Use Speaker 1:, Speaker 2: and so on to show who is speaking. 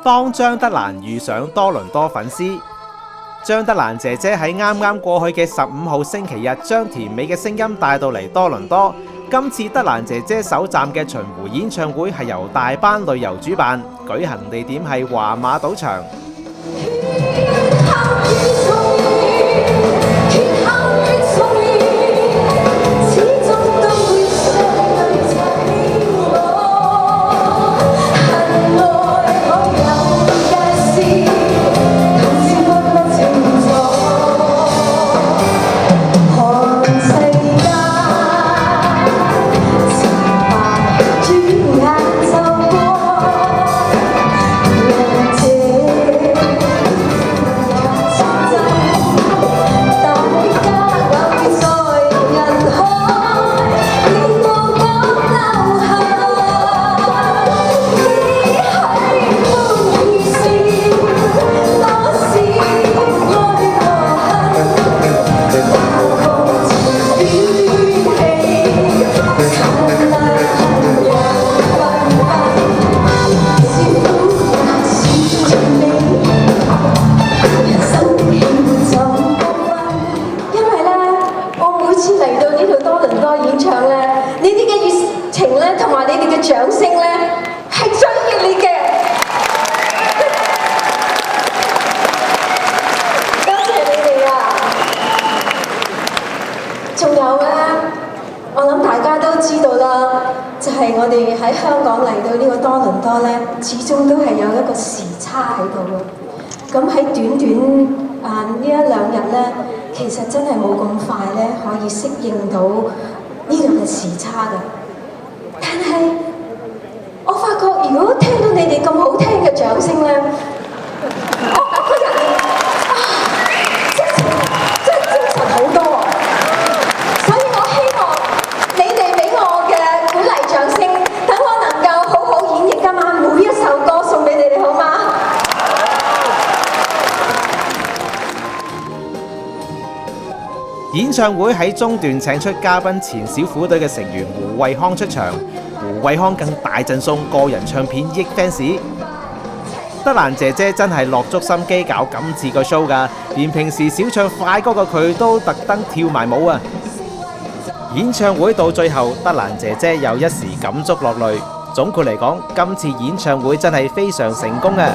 Speaker 1: 當張德蘭遇上多倫多粉絲，張德蘭姐姐喺啱啱過去嘅15號星期日，將甜美嘅聲音帶到嚟多倫多。今次德蘭姐姐首站嘅巡迴演唱會係由大班旅遊主辦，舉行地點係華馬賭場。
Speaker 2: 掌聲咧係最熱烈嘅，多謝你哋啊！仲有咧，我諗大家都知道啦，就係我哋喺香港嚟到呢個多倫多咧，始終都係有一個時差喺度嘅。咁喺短短呢一兩日咧，其實真係冇咁快咧可以適應到呢度嘅時差嘅，但係我發覺，如果聽到你哋咁好聽嘅掌聲咧，我個人真係精神好多啊！所以我希望你哋俾我嘅鼓勵掌聲，等我能夠好好演繹今晚每一首歌，送俾你哋，好嗎？
Speaker 1: 演唱會喺中段請出嘉賓前小虎隊嘅成員胡慧康出場，胡慧康更大贈送個人唱片益 fans。德蘭姐姐真係落足心機搞今次個 show 㗎，連平時少唱快歌嘅佢都特登跳埋舞啊！演唱會到最後，德蘭姐姐又一時感觸落淚。總括嚟講，今次演唱會真係非常成功啊！